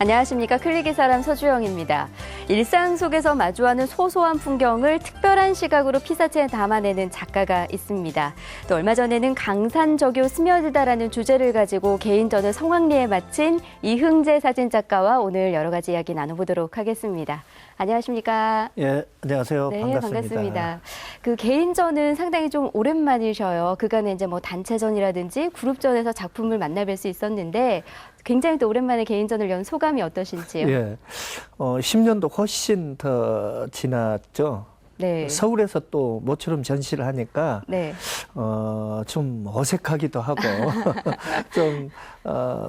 안녕하십니까. 클릭의 사람 서주영입니다. 일상 속에서 마주하는 소소한 풍경을 특별한 시각으로 피사체에 담아내는 작가가 있습니다. 또 얼마 전에는 강산저교 스며들다라는 주제를 가지고 개인전을 성황리에 마친 이흥재 사진작가와 오늘 여러 가지 이야기 나눠보도록 하겠습니다. 안녕하십니까? 예, 안녕하세요. 네, 반갑습니다. 반갑습니다. 그 개인전은 상당히 좀 오랜만이셔요. 그간에 이제 뭐 단체전이라든지 그룹전에서 작품을 만나뵐 수 있었는데 굉장히 또 오랜만에 개인전을 연 소감이 어떠신지요? 예, 10년도 훨씬 더 지났죠. 네. 서울에서 또 모처럼 전시를 하니까 네. 좀 어색하기도 하고 좀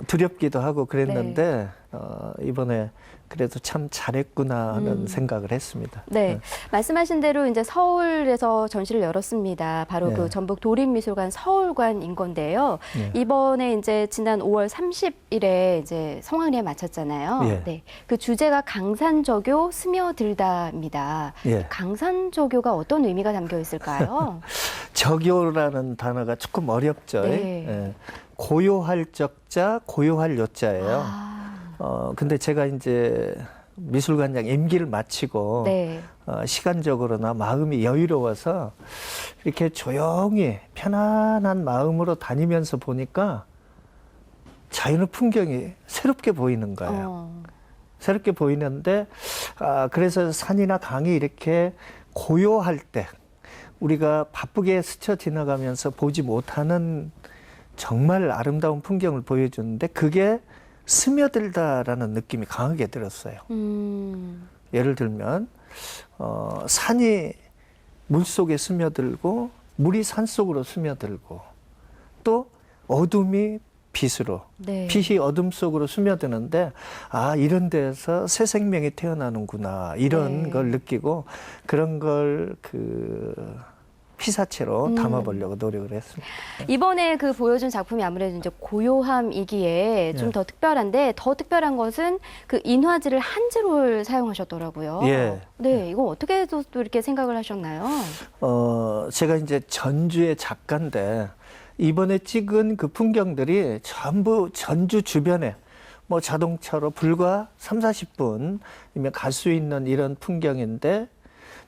두렵기도 하고 그랬는데 이번에 그래도 참 잘했구나 하는 생각을 했습니다. 네. 말씀하신 대로 이제 서울에서 전시를 열었습니다. 바로 네. 그 전북 도립미술관 서울관인 건데요. 네. 이번에 이제 지난 5월 30일에 이제 성황리에 마쳤잖아요. 예. 네. 그 주제가 강산저교 스며들다입니다. 예. 강산저교가 어떤 의미가 담겨 있을까요? 저교라는 단어가 조금 어렵죠. 네. 예. 고요할 적자, 고요할 요자예요. 아, 근데 제가 이제 미술관장 임기를 마치고 네. 시간적으로나 마음이 여유로워서 이렇게 조용히 편안한 마음으로 다니면서 보니까 자연의 풍경이 새롭게 보이는 거예요. 새롭게 보이는데 그래서 산이나 강이 이렇게 고요할 때 우리가 바쁘게 스쳐 지나가면서 보지 못하는 정말 아름다운 풍경을 보여주는데 그게 스며들다라는 느낌이 강하게 들었어요. 예를 들면 산이 물속에 스며들고 물이 산속으로 스며들고 또 어둠이 빛으로 네. 빛이 어둠 속으로 스며드는데 이런 데서 새 생명이 태어나는구나 이런 네. 걸 느끼고 그런 걸 피사체로 담아보려고 노력을 했습니다. 이번에 그 보여준 작품이 아무래도 이제 고요함이기에 좀 예. 더 특별한데 더 특별한 것은 그 인화지를 한지를 사용하셨더라고요. 예. 네, 이거 어떻게 또 이렇게 생각을 하셨나요? 제가 이제 전주의 작가인데 이번에 찍은 그 풍경들이 전부 전주 주변에 뭐 자동차로 불과 30-40분이면 갈 수 있는 이런 풍경인데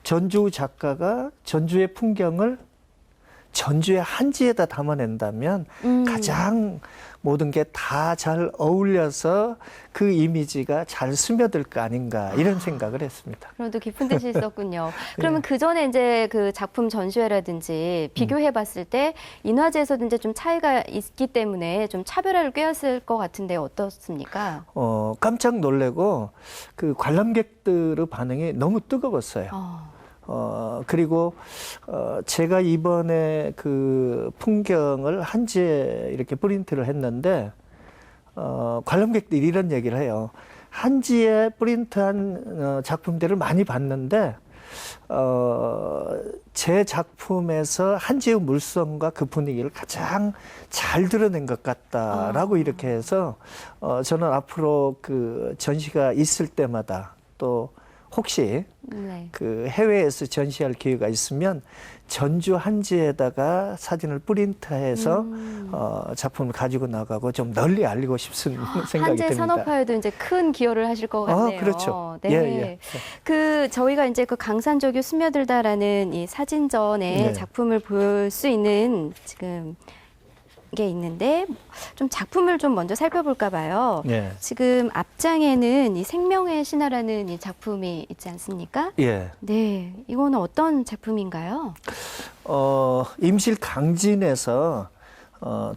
전주 작가가 전주의 풍경을 전주의 한지에다 담아낸다면 가장 모든 게 다 잘 어울려서 그 이미지가 잘 스며들 거 아닌가 이런 생각을 했습니다. 그럼 또 깊은 뜻이 있었군요. 그러면 그 전에 이제 그 작품 전시회라든지 비교해 봤을 때 인화제에서도 이제 좀 차이가 있기 때문에 좀 차별화를 꾀했을 것 같은데 어떻습니까? 깜짝 놀래고 그 관람객들의 반응이 너무 뜨거웠어요. 그리고 제가 이번에 그 풍경을 한지에 이렇게 프린트를 했는데 관람객들이 이런 얘기를 해요. 한지에 프린트한 작품들을 많이 봤는데 제 작품에서 한지의 물성과 그 분위기를 가장 잘 드러낸 것 같다라고 이렇게 해서 저는 앞으로 그 전시가 있을 때마다 또 혹시 네. 그 해외에서 전시할 기회가 있으면 전주 한지에다가 사진을 프린트해서 작품을 가지고 나가고 좀 널리 알리고 싶은 생각이 한제 듭니다. 산업화에도 이제 큰 기여를 하실 것 같네요. 그렇죠. 네. 예. 그 저희가 이제 그 강산저교 스며들다라는 이 사진전의 네. 작품을 볼 수 있는 지금 게 있는데 좀 작품을 좀 먼저 살펴볼까 봐요. 예. 지금 앞장에는 이 생명의 신화라는 이 작품이 있지 않습니까? 예. 네, 이거는 어떤 작품인가요? 임실 강진에서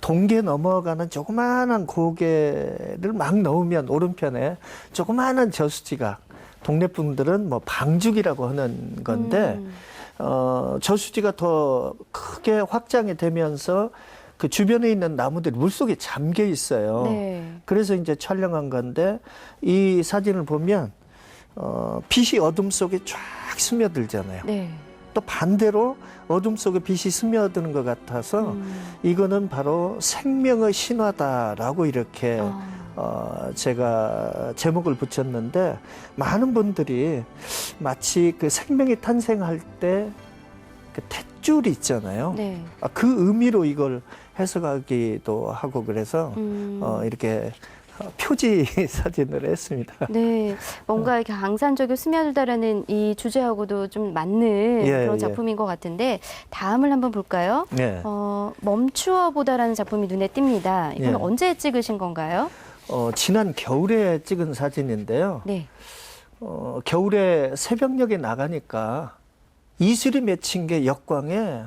동계 넘어가는 조그마한 고개를 막 넣으면 오른편에 조그마한 저수지가 동네 분들은 뭐 방죽이라고 하는 건데 저수지가 더 크게 확장이 되면서 그 주변에 있는 나무들이 물속에 잠겨 있어요. 네. 그래서 이제 촬영한 건데 이 사진을 보면 빛이 어둠 속에 쫙 스며들잖아요. 네. 또 반대로 어둠 속에 빛이 스며드는 것 같아서 이거는 바로 생명의 신화다라고 이렇게 제가 제목을 붙였는데 많은 분들이 마치 그 생명이 탄생할 때 그 탯줄이 있잖아요. 네. 그 의미로 이걸 해석하기도 하고 그래서 이렇게 표지 사진을 했습니다. 네, 뭔가 이렇게 강산적으로 스며들다라는 이 주제하고도 좀 맞는 예, 그런 예. 작품인 것 같은데 다음을 한번 볼까요? 네. 멈추어 보다라는 작품이 눈에 띕니다. 이건 예. 언제 찍으신 건가요? 지난 겨울에 찍은 사진인데요. 네. 겨울에 새벽녘에 나가니까 이슬이 맺힌 게 역광에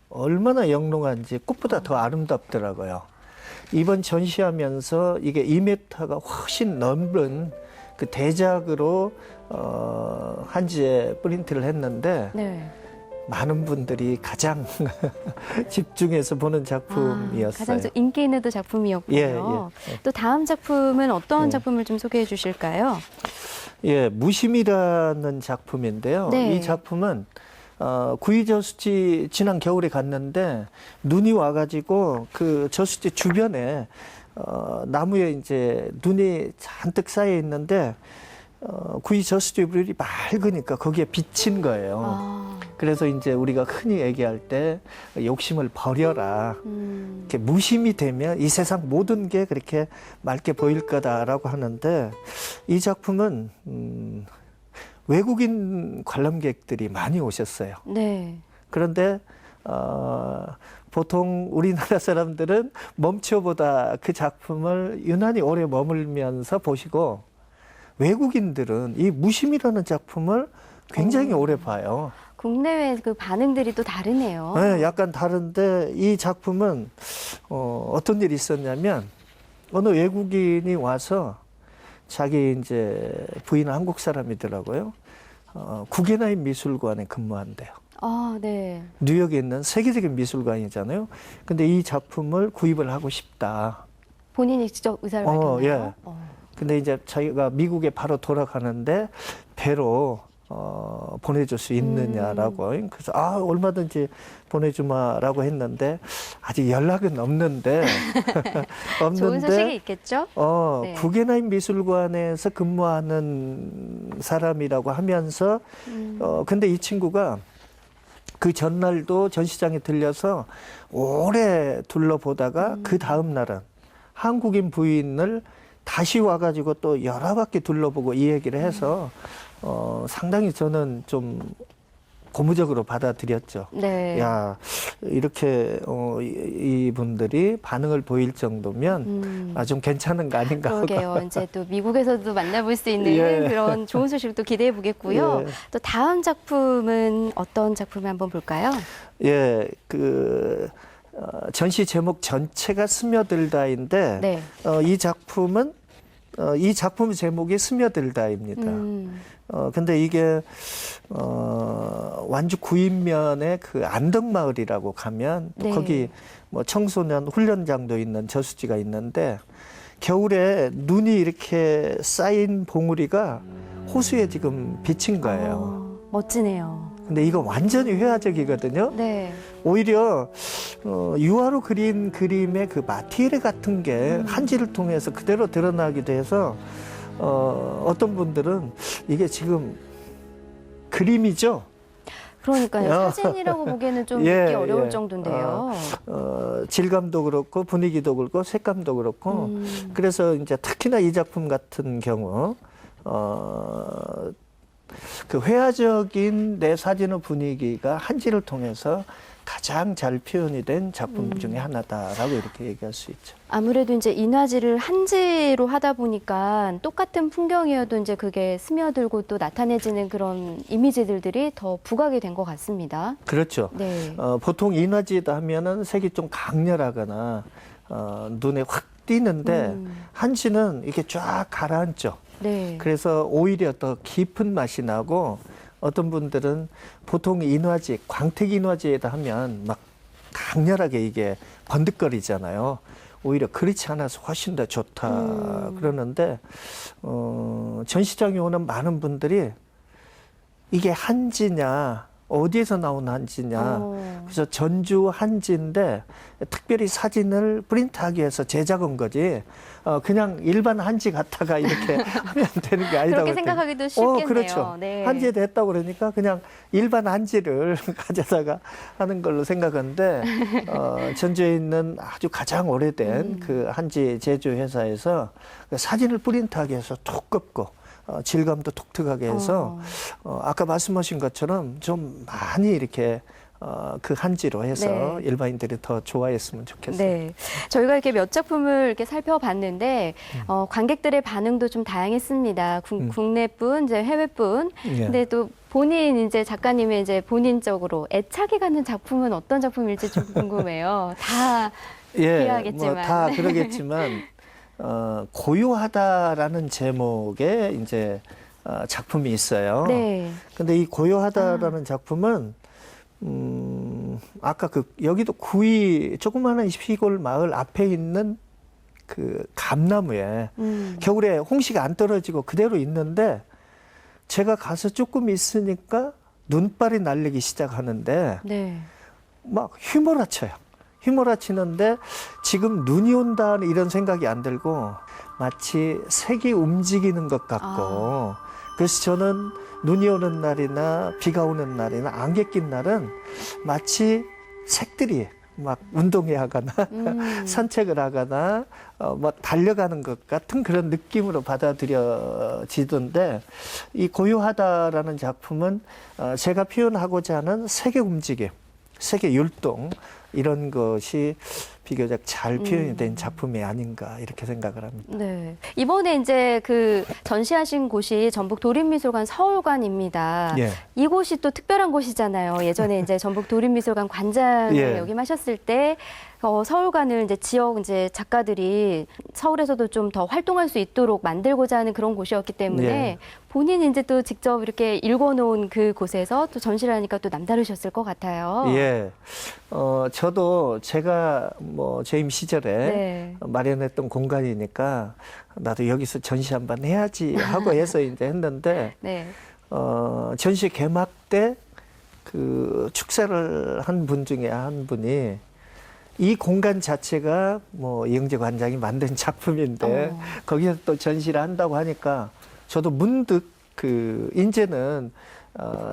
얼마나 영롱한지 꽃보다 더 아름답더라고요. 이번 전시하면서 이게 2m가 훨씬 넓은 그 대작으로 한지에 프린트를 했는데 네. 많은 분들이 가장 집중해서 보는 작품이었어요. 가장 좀 인기 있는 또 작품이었군요. 예. 또 다음 작품은 어떤 예. 작품을 좀 소개해 주실까요? 예, 무심이라는 작품인데요. 네. 이 작품은 구이저수지 지난 겨울에 갔는데 눈이 와가지고 그 저수지 주변에 나무에 이제 눈이 잔뜩 쌓여 있는데 구이 저수지물이 맑으니까 거기에 비친 거예요. 그래서 이제 우리가 흔히 얘기할 때 욕심을 버려라. 이렇게 무심이 되면 이 세상 모든 게 그렇게 맑게 보일 거다라고 하는데 이 작품은 외국인 관람객들이 많이 오셨어요. 네. 그런데 보통 우리나라 사람들은 멈춰보다 그 작품을 유난히 오래 머물면서 보시고 외국인들은 이 무심이라는 작품을 굉장히 오래 봐요. 국내외 그 반응들이 또 다르네요. 네, 약간 다른데 이 작품은 어떤 일이 있었냐면 어느 외국인이 와서 자기 이제 부인은 한국 사람이더라고요. 구겐하임 미술관에 근무한대요. 아, 네. 뉴욕에 있는 세계적인 미술관이잖아요. 근데 이 작품을 구입을 하고 싶다. 본인이 직접 의사를 밝혔나요? 예. 근데 이제 자기가 미국에 바로 돌아가는데 배로 보내줄 수 있느냐라고. 그래서 얼마든지 보내주마라고 했는데 아직 연락은 없는데 좋은 소식이 있겠죠? 네. 구겐하임 미술관에서 근무하는 사람이라고 하면서 근데 이 친구가 그 전날도 전시장에 들려서 오래 둘러보다가 그 다음 날은 한국인 부인을 다시 와가지고 또 여러 바퀴 둘러보고 이 얘기를 해서 상당히 저는 좀 고무적으로 받아들였죠. 네. 야, 이렇게 이분들이 반응을 보일 정도면 좀 괜찮은 거 아닌가 하고. 그러게요. 이제 또 미국에서도 만나볼 수 있는 예. 그런 좋은 소식도 기대해 보겠고요. 예. 또 다음 작품은 어떤 작품을 한번 볼까요? 예, 전시 제목 전체가 스며들다인데 네. 이 작품 제목이 스며들다입니다. 근데 이게 완주 구인면에 그 안덕마을이라고 가면 또 네. 거기 뭐 청소년 훈련장도 있는 저수지가 있는데 겨울에 눈이 이렇게 쌓인 봉우리가 호수에 지금 비친 거예요. 멋지네요. 근데 이거 완전히 회화적이거든요. 네. 오히려 유화로 그린 그림의 그 마티레 같은 게 한지를 통해서 그대로 드러나기도 해서 어떤 분들은 이게 지금 그림이죠. 그러니까요. 사진이라고 보기에는 좀 예, 믿기 어려울 예. 정도인데요. 질감도 그렇고 분위기도 그렇고 색감도 그렇고 그래서 이제 특히나 이 작품 같은 경우 그 회화적인 내 사진의 분위기가 한지를 통해서 가장 잘 표현이 된 작품 중에 하나다라고 이렇게 얘기할 수 있죠. 아무래도 이제 인화지를 한지로 하다 보니까 똑같은 풍경이어도 이제 그게 스며들고 또 나타내지는 그런 이미지들이 더 부각이 된 것 같습니다. 그렇죠. 네. 보통 인화지다 하면은 색이 좀 강렬하거나 눈에 확 띄는데 한지는 이게 쫙 가라앉죠. 네. 그래서 오히려 더 깊은 맛이 나고 어떤 분들은 보통 인화지, 광택 인화지에다 하면 막 강렬하게 이게 번득거리잖아요. 오히려 그렇지 않아서 훨씬 더 좋다 그러는데 전시장에 오는 많은 분들이 이게 한지냐 어디에서 나온 한지냐. 그래서 전주 한지인데 특별히 사진을 프린트하기 위해서 제작한 거지. 그냥 일반 한지 갖다가 이렇게 하면 되는 게 아니다. 그렇게 생각하기도 쉽겠네요. 그렇죠. 네. 한지에 됐다고 그러니까 그냥 일반 한지를 가져다가 하는 걸로 생각하는데 전주에 있는 아주 가장 오래된 그 한지 제조 회사에서 사진을 프린트하기 위해서 두껍고 질감도 독특하게 해서 아까 말씀하신 것처럼 좀 많이 이렇게 그 한지로 해서 네. 일반인들이 더 좋아했으면 좋겠어요. 네, 저희가 이렇게 몇 작품을 이렇게 살펴봤는데 관객들의 반응도 좀 다양했습니다. 국내뿐, 이제 해외뿐. 예. 근데 또 본인 이제 작가님의 이제 본인적으로 애착이 가는 작품은 어떤 작품일지 좀 궁금해요. 다 필요하겠지만. 뭐 다 그러겠지만 고요하다라는 제목의 이제 작품이 있어요. 네. 근데 이 고요하다라는 작품은 아까 여기도 구이 조그마한 시골 마을 앞에 있는 그 감나무에 겨울에 홍시가 안 떨어지고 그대로 있는데 제가 가서 조금 있으니까 눈발이 날리기 시작하는데 네. 막 휘몰아쳐요. 휘몰아치는데 지금 눈이 온다 이런 생각이 안 들고 마치 색이 움직이는 것 같고 그래서 저는 눈이 오는 날이나 비가 오는 날이나 안개 낀 날은 마치 색들이 막 운동회 하거나 산책을 하거나 막 달려가는 것 같은 그런 느낌으로 받아들여지던데 이 고요하다라는 작품은 제가 표현하고자 하는 색의 움직임, 색의 율동 이런 것이 비교적 잘 표현이 된 작품이 아닌가 이렇게 생각을 합니다. 네. 이번에 이제 그 전시하신 곳이 전북 도립미술관 서울관입니다. 예. 이곳이 또 특별한 곳이잖아요. 예전에 이제 전북 도립미술관 관장을 예. 역임하셨을 때 서울관을 이제 지역 이제 작가들이 서울에서도 좀 더 활동할 수 있도록 만들고자 하는 그런 곳이었기 때문에 예. 본인이 이제 또 직접 이렇게 읽어놓은 그 곳에서 또 전시를 하니까 또 남다르셨을 것 같아요. 예. 저도 제가 뭐 재임 시절에 네. 마련했던 공간이니까 나도 여기서 전시 한번 해야지 하고 해서 이제 했는데 네. 전시 개막 때 그 축사를 한 분 중에 한 분이 이 공간 자체가 뭐 이영재 관장이 만든 작품인데 거기서 또 전시를 한다고 하니까 저도 문득 이제는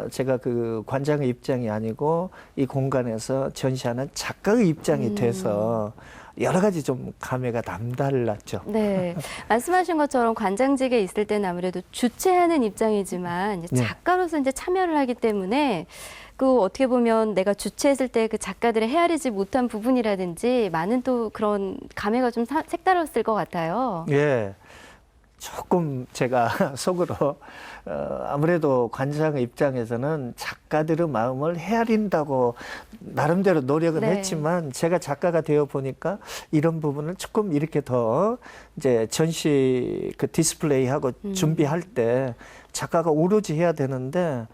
제가 그 관장의 입장이 아니고 이 공간에서 전시하는 작가의 입장이 돼서 여러 가지 좀 감회가 남달랐죠. 네. 말씀하신 것처럼 관장직에 있을 때는 아무래도 주최하는 입장이지만 이제 네. 작가로서 이제 참여를 하기 때문에 그 어떻게 보면 내가 주최했을 때 그 작가들의 헤아리지 못한 부분이라든지 많은 또 그런 감회가 좀 색달랐을 것 같아요. 예. 조금 제가 속으로 아무래도 관장의 입장에서는 작가들의 마음을 헤아린다고 나름대로 노력은 네. 했지만 제가 작가가 되어 보니까 이런 부분을 조금 이렇게 더 이제 전시 그 디스플레이하고 준비할 때 작가가 오로지 해야 되는데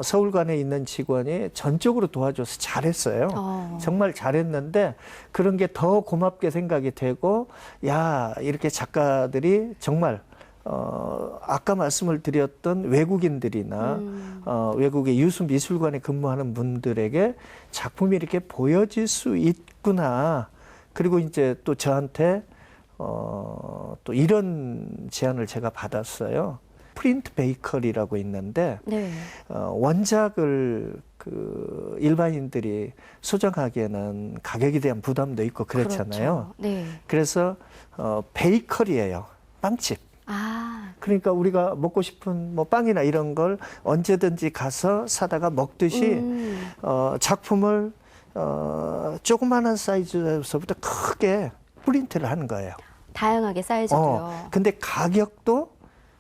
서울관에 있는 직원이 전적으로 도와줘서 잘했어요. 정말 잘했는데 그런 게 더 고맙게 생각이 되고 야 이렇게 작가들이 정말 아까 말씀을 드렸던 외국인들이나 외국의 유수 미술관에 근무하는 분들에게 작품이 이렇게 보여질 수 있구나. 그리고 이제 또 저한테 또 이런 제안을 제가 받았어요. 프린트 베이커리라고 있는데 네. 원작을 그 일반인들이 소장하기에는 가격에 대한 부담도 있고 그렇잖아요. 그렇죠. 네. 그래서 베이커리예요. 빵집. 그러니까 우리가 먹고 싶은 뭐 빵이나 이런 걸 언제든지 가서 사다가 먹듯이 작품을 조그마한 사이즈에서부터 크게 프린트를 하는 거예요. 다양하게 사이즈도요. 근데 가격도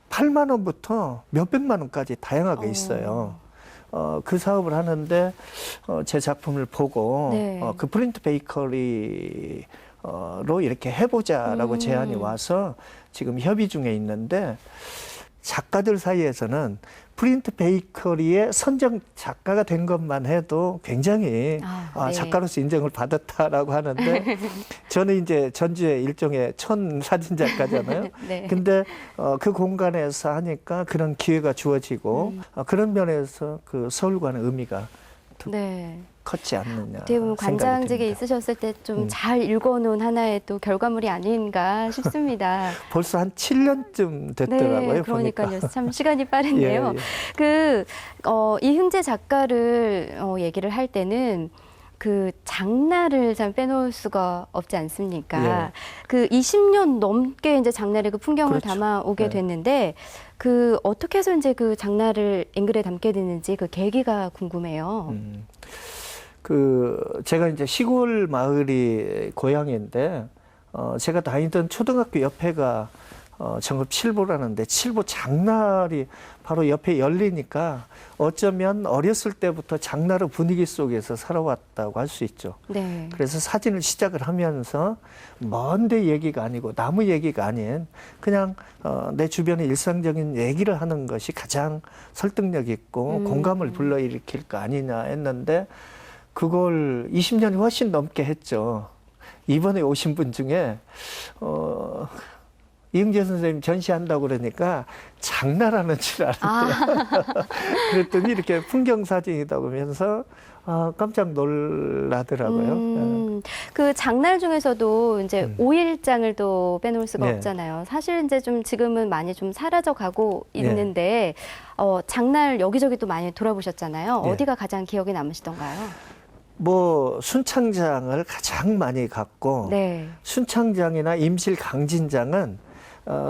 8만 원부터 몇백만 원까지 다양하게 있어요. 그 사업을 하는데 제 작품을 보고 네. 그 프린트 베이커리로 이렇게 해보자라고 제안이 와서 지금 협의 중에 있는데 작가들 사이에서는 프린트 베이커리의 선정 작가가 된 것만 해도 굉장히 네. 작가로서 인정을 받았다라고 하는데 저는 이제 전주의 일종의 촌 사진 작가잖아요. 네. 근데 그 공간에서 하니까 그런 기회가 주어지고 그런 면에서 그 서울과는 의미가 네. 컸지 않느냐. 어떻게 보면 관장직에 있으셨을 때 좀 잘 읽어놓은 하나의 또 결과물이 아닌가 싶습니다. 벌써 한 7년쯤 됐더라고요. 네, 그러니까요. 보니까. 참 시간이 빠르네요. 예. 이흥재 작가를 얘기를 할 때는 그 장날을 참 빼놓을 수가 없지 않습니까? 예. 그 20년 넘게 이제 장날의 그 풍경을 그렇죠. 담아오게 네. 됐는데 그 어떻게 해서 이제 그 장날을 앵글에 담게 됐는지 그 계기가 궁금해요. 제가 이제 시골 마을이 고향인데, 제가 다니던 초등학교 옆에가 정읍 칠보라는데, 칠보 장날이 바로 옆에 열리니까 어쩌면 어렸을 때부터 장날의 분위기 속에서 살아왔다고 할 수 있죠. 네. 그래서 사진을 시작을 하면서 먼데 얘기가 아니고 나무 얘기가 아닌 그냥 내 주변의 일상적인 얘기를 하는 것이 가장 설득력 있고 공감을 불러일으킬 거 아니냐 했는데 그걸 20년이 훨씬 넘게 했죠. 이번에 오신 분 중에 이흥재 선생님 전시한다고 그러니까 장난하는 줄 알았대요. 그랬더니 이렇게 풍경 사진이다 보면서 깜짝 놀라더라고요. 그 장날 중에서도 이제 5일장을 또 빼놓을 수가 네. 없잖아요. 사실 이제 좀 지금은 많이 좀 사라져 가고 네. 있는데 장날 여기저기 또 많이 돌아보셨잖아요. 네. 어디가 가장 기억에 남으시던가요? 뭐 순창장을 가장 많이 갔고 네. 순창장이나 임실 강진장은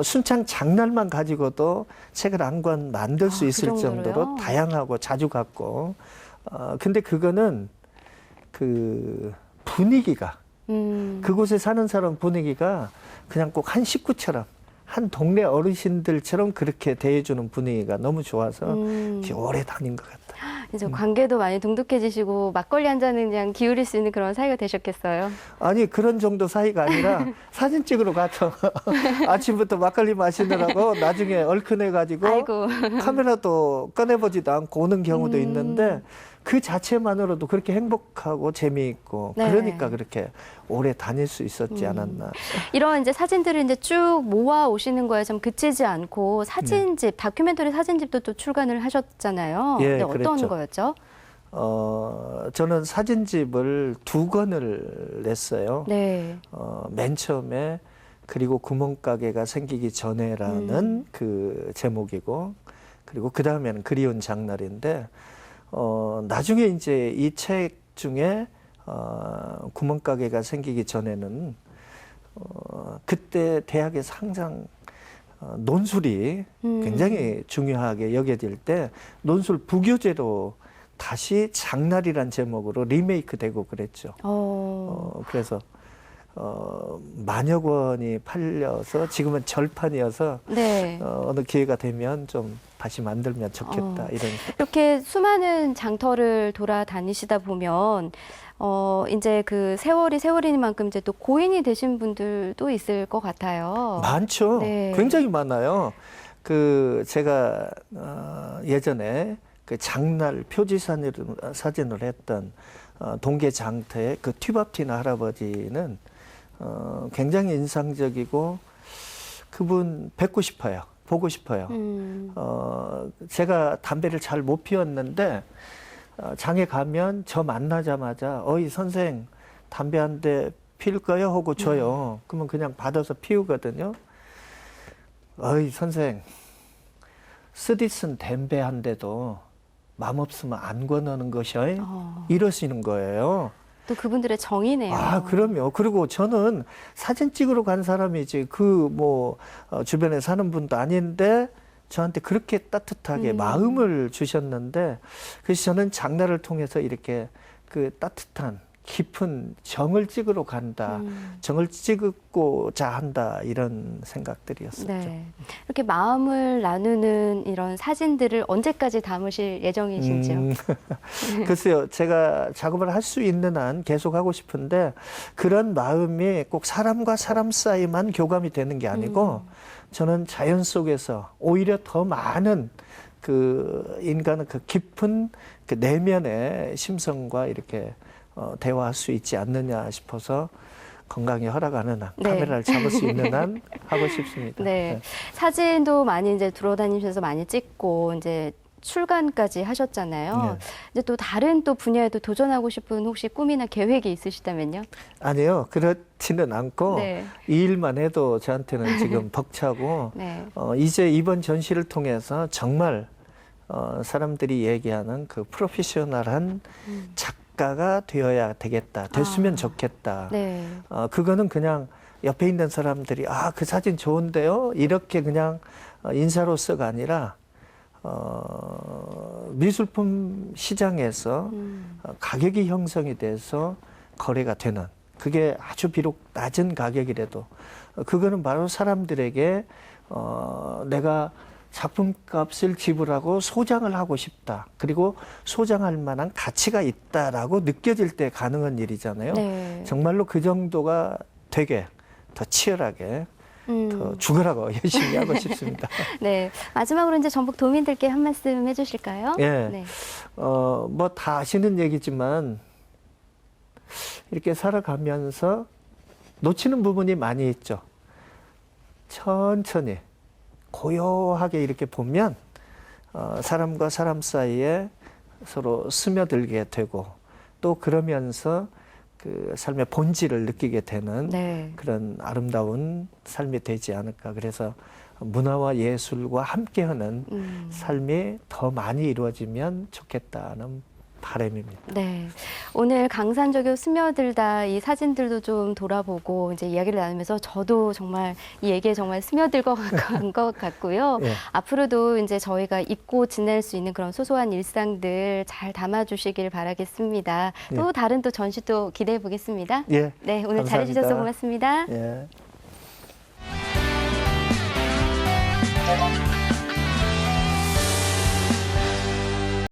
순창 장날만 가지고도 책을 한 권 만들 수 그 있을 정도로요? 정도로 다양하고 자주 갔고 근데 그거는 그 분위기가 그곳에 사는 사람 분위기가 그냥 꼭 한 식구처럼 한 동네 어르신들처럼 그렇게 대해주는 분위기가 너무 좋아서 이렇게 오래 다닌 것 같아요. 이제 관계도 많이 동독해지시고 막걸리 한 잔은 그냥 기울일 수 있는 그런 사이가 되셨겠어요. 아니 그런 정도 사이가 아니라 사진 찍으러 가서 아침부터 막걸리 마시느라고 나중에 얼큰해가지고 아이고. 카메라도 꺼내보지도 않고 오는 경우도 있는데 그 자체만으로도 그렇게 행복하고 재미있고 네. 그러니까 그렇게 오래 다닐 수 있었지 않았나. 이런 이제 사진들을 이제 쭉 모아 오시는 거에 좀 그치지 않고 사진집, 다큐멘터리 사진집도 또 출간을 하셨잖아요. 예, 근데 어떤 그랬죠. 거였죠? 저는 사진집을 2권을 냈어요. 네. 맨 처음에 그리고 구멍가게가 생기기 전에라는 그 제목이고 그리고 그 다음에는 그리운 장날인데 나중에 이제 이 책 중에 구멍가게가 생기기 전에는 그때 대학에서 항상 논술이 굉장히 중요하게 여겨질 때 논술 부교재로 다시 장날이란 제목으로 리메이크 되고 그랬죠. 그래서 만여 권이 팔려서 지금은 절판이어서 네. 어느 기회가 되면 좀 다시 만들면 좋겠다 이런. 이렇게 수많은 장터를 돌아다니시다 보면 이제 그 세월이니만큼 이제 또 고인이 되신 분들도 있을 것 같아요. 많죠. 네. 굉장히 많아요. 제가 예전에 그 장날 표지 사진을 했던 동계 장터의 그 튀밥튀는 할아버지는 굉장히 인상적이고 그분 뵙고 싶어요. 보고 싶어요. 제가 담배를 잘 못 피웠는데 장에 가면 저 만나자마자 어이 선생 담배 한 대 피울까요? 하고 줘요. 그러면 그냥 받아서 피우거든요. 어이 선생 쓰디쓴 담배 한 대도 맘 없으면 안 권하는 것이요. 이러시는 거예요. 또 그분들의 정이네요. 그럼요. 그리고 저는 사진 찍으러 간 사람이지 주변에 사는 분도 아닌데 저한테 그렇게 따뜻하게 마음을 주셨는데 그래서 저는 장날을 통해서 이렇게 그 따뜻한 깊은 정을 찍으러 간다. 정을 찍고자 한다. 이런 생각들이었었죠. 네. 이렇게 마음을 나누는 이런 사진들을 언제까지 담으실 예정이신지요? 글쎄요. 제가 작업을 할 수 있는 한 계속 하고 싶은데 그런 마음이 꼭 사람과 사람 사이만 교감이 되는 게 아니고 저는 자연 속에서 오히려 더 많은 그 인간은 그 깊은 그 내면의 심성과 이렇게 대화할 수 있지 않느냐 싶어서 건강이 허락하는 한, 네. 카메라를 잡을 수 있는 한 하고 싶습니다. 네. 사진도 많이 이제 돌아다니면서 많이 찍고 이제 출간까지 하셨잖아요. 네. 이제 또 다른 또 분야에도 도전하고 싶은 혹시 꿈이나 계획이 있으시다면요? 아니요, 그렇지는 않고 네. 이 일만 해도 저한테는 지금 벅차고 네. 이제 이번 전시를 통해서 정말 사람들이 얘기하는 그 프로페셔널한 작가가 되어야 되겠다, 됐으면 좋겠다. 네. 그거는 그냥 옆에 있는 사람들이 그 사진 좋은데요? 이렇게 그냥 인사로서가 아니라 미술품 시장에서 가격이 형성이 돼서 거래가 되는, 그게 아주 비록 낮은 가격이라도 그거는 바로 사람들에게 내가 작품값을 지불하고 소장을 하고 싶다, 그리고 소장할 만한 가치가 있다라고 느껴질 때 가능한 일이잖아요. 네. 정말로 그 정도가 되게 더 치열하게 더 죽으라고 열심히 하고 싶습니다. 네. 마지막으로 이제 전북 도민들께 한 말씀 해주실까요? 예. 네. 뭐 다 아시는 얘기지만 이렇게 살아가면서 놓치는 부분이 많이 있죠. 천천히 고요하게 이렇게 보면 사람과 사람 사이에 서로 스며들게 되고, 또 그러면서 그 삶의 본질을 느끼게 되는 네. 그런 아름다운 삶이 되지 않을까. 그래서 문화와 예술과 함께하는 삶이 더 많이 이루어지면 좋겠다는 바람입니다. 네. 오늘 강산저교 스며들다 이 사진들도 좀 돌아보고 이제 이야기를 나누면서 저도 정말 이 얘기에 정말 스며들 것 같고요. 예. 앞으로도 이제 저희가 잊고 지낼 수 있는 그런 소소한 일상들 잘 담아주시길 바라겠습니다. 또 예. 다른 또 전시도 기대해 보겠습니다. 예. 네, 오늘 감사합니다. 잘해주셔서 고맙습니다. 예.